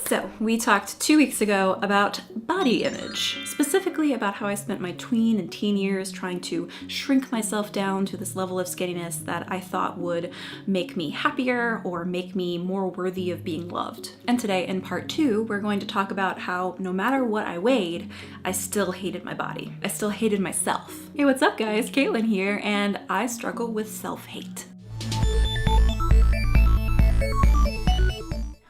So, we talked 2 weeks ago about body image, specifically about how I spent my tween and teen years trying to shrink myself down to this level of skinniness that I thought would make me happier or make me more worthy of being loved. And today, in part 2, we're going to talk about how no matter what I weighed, I still hated my body. I still hated myself. Hey, what's up guys? Caitlin here, and I struggle with self-hate.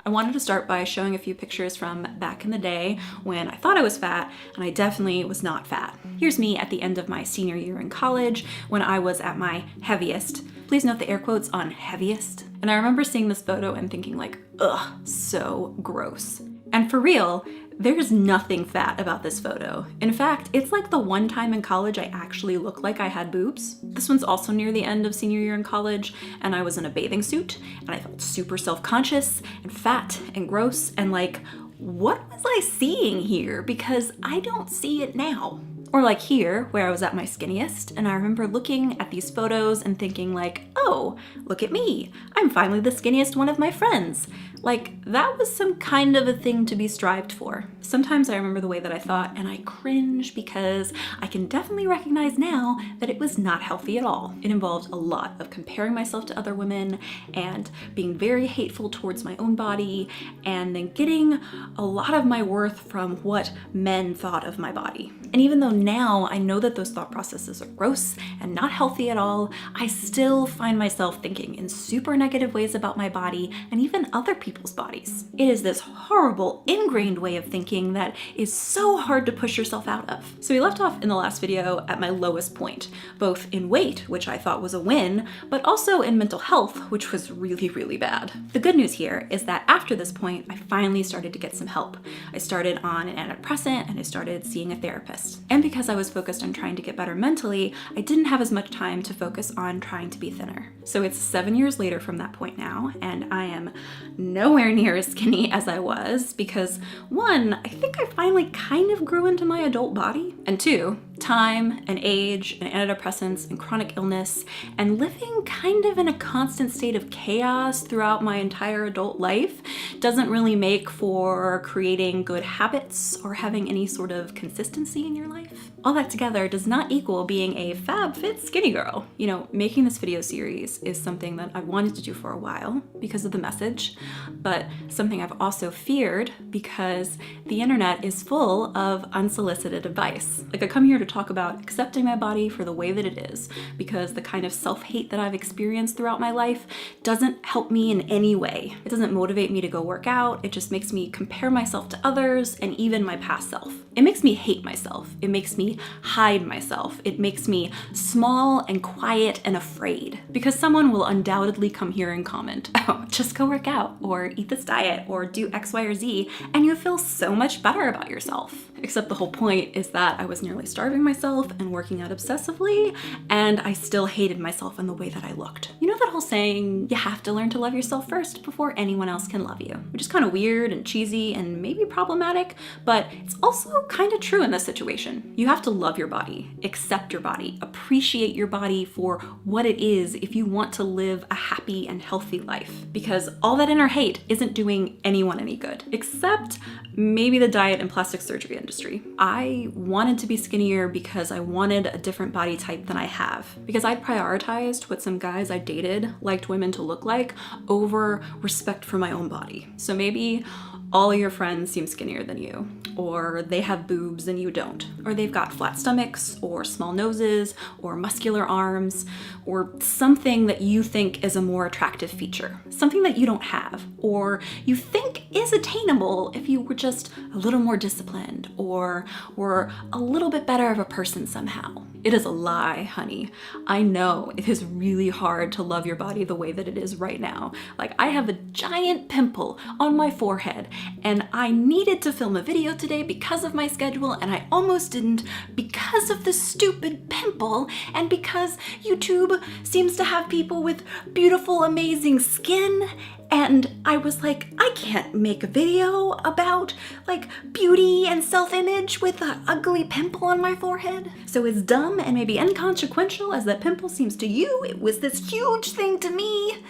I wanted to start by showing a few pictures from back in the day when I thought I was fat, and I definitely was not fat. Here's me at the end of my senior year in college when I was at my heaviest. Please note the air quotes on heaviest. And I remember seeing this photo and thinking like, ugh, so gross. And for real, there's nothing fat about this photo. In fact, it's like the one time in college I actually looked like I had boobs. This one's also near the end of senior year in college, and I was in a bathing suit, and I felt super self-conscious and fat and gross, and like, what was I seeing here? Because I don't see it now. Or like here, where I was at my skinniest, and I remember looking at these photos and thinking like, oh, look at me. I'm finally the skinniest one of my friends. Like, that was some kind of a thing to be strived for. Sometimes I remember the way that I thought, and I cringe because I can definitely recognize now that it was not healthy at all. It involved a lot of comparing myself to other women and being very hateful towards my own body, and then getting a lot of my worth from what men thought of my body. And even though now I know that those thought processes are gross and not healthy at all, I still find myself thinking in super negative ways about my body and even other people's bodies. It is this horrible, ingrained way of thinking that is so hard to push yourself out of. So we left off in the last video at my lowest point, both in weight, which I thought was a win, but also in mental health, which was really, really bad. The good news here is that after this point, I finally started to get some help. I started on an antidepressant and I started seeing a therapist. And because I was focused on trying to get better mentally, I didn't have as much time to focus on trying to be thinner. So it's 7 years later from that point now, and I am nowhere near as skinny as I was because 1, I think I finally kind of grew into my adult body, and 2, time and age and antidepressants and chronic illness and living kind of in a constant state of chaos throughout my entire adult life doesn't really make for creating good habits or having any sort of consistency in your life. All that together does not equal being a fab fit skinny girl. You know, making this video series is something that I wanted to do for a while because of the message, but something I've also feared because the internet is full of unsolicited advice. Like, I come here to talk about accepting my body for the way that it is because the kind of self-hate that I've experienced throughout my life doesn't help me in any way. It doesn't motivate me to go work out. It just makes me compare myself to others and even my past self. It makes me hate myself. It makes me hide myself. It makes me small and quiet and afraid because someone will undoubtedly come here and comment, oh, just go work out or eat this diet or do X, Y, or Z, and you feel so much better about yourself. Except the whole point is that I was nearly starving myself and working out obsessively, and I still hated myself in the way that I looked. You know that whole saying, you have to learn to love yourself first before anyone else can love you, which is kind of weird and cheesy and maybe problematic, but it's also kind of true in this situation. You have to love your body, accept your body, appreciate your body for what it is if you want to live a happy and healthy life, because all that inner hate isn't doing anyone any good, except maybe the diet and plastic surgery industry. I wanted to be skinnier because I wanted a different body type than I have, because I prioritized what some guys I dated liked women to look like over respect for my own body. So maybe all of your friends seem skinnier than you, or they have boobs and you don't, or they've got flat stomachs or small noses or muscular arms or something that you think is a more attractive feature, something that you don't have or you think is attainable if you were just a little more disciplined or were a little bit better of a person somehow. It is a lie, honey. I know it is really hard to love your body the way that it is right now. Like, I have a giant pimple on my forehead and I needed to film a video today because of my schedule and I almost didn't because of this stupid pimple and because YouTube seems to have people with beautiful, amazing skin. And I was like, I can't make a video about like beauty and self-image with an ugly pimple on my forehead. So as dumb and maybe inconsequential as that pimple seems to you, it was this huge thing to me.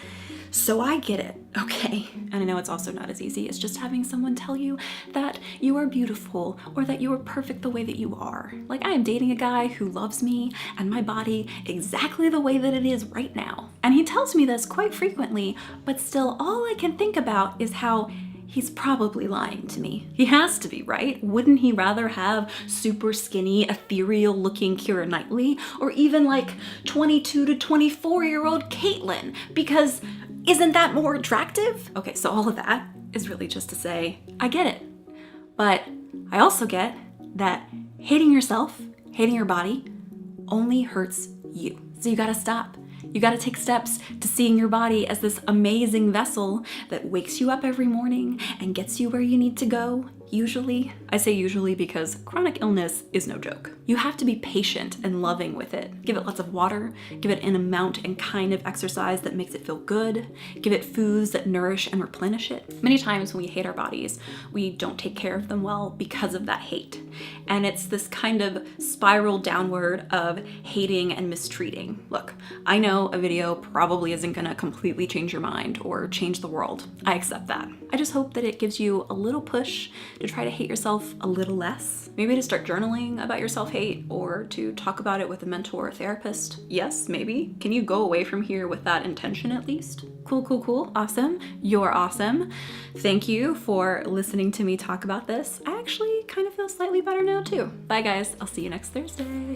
So I get it, okay? And I know it's also not as easy as just having someone tell you that you are beautiful or that you are perfect the way that you are. Like, I am dating a guy who loves me and my body exactly the way that it is right now. And he tells me this quite frequently, but still all I can think about is how he's probably lying to me. He has to be, right? Wouldn't he rather have super skinny, ethereal looking Keira Knightley or even like 22 to 24-year-old Caitlyn? Because isn't that more attractive? Okay, so all of that is really just to say, I get it. But I also get that hating yourself, hating your body, only hurts you. So you gotta stop. You gotta take steps to seeing your body as this amazing vessel that wakes you up every morning and gets you where you need to go. Usually, I say usually because chronic illness is no joke. You have to be patient and loving with it. Give it lots of water, give it an amount and kind of exercise that makes it feel good, give it foods that nourish and replenish it. Many times when we hate our bodies, we don't take care of them well because of that hate. And it's this kind of spiral downward of hating and mistreating. Look, I know a video probably isn't gonna completely change your mind or change the world. I accept that. I just hope that it gives you a little push to try to hate yourself a little less. Maybe to start journaling about your self-hate or to talk about it with a mentor or therapist. Yes, maybe. Can you go away from here with that intention at least? Cool, cool, cool. Awesome. You're awesome. Thank you for listening to me talk about this. I actually kind of feel slightly better now too. Bye guys. I'll see you next Thursday.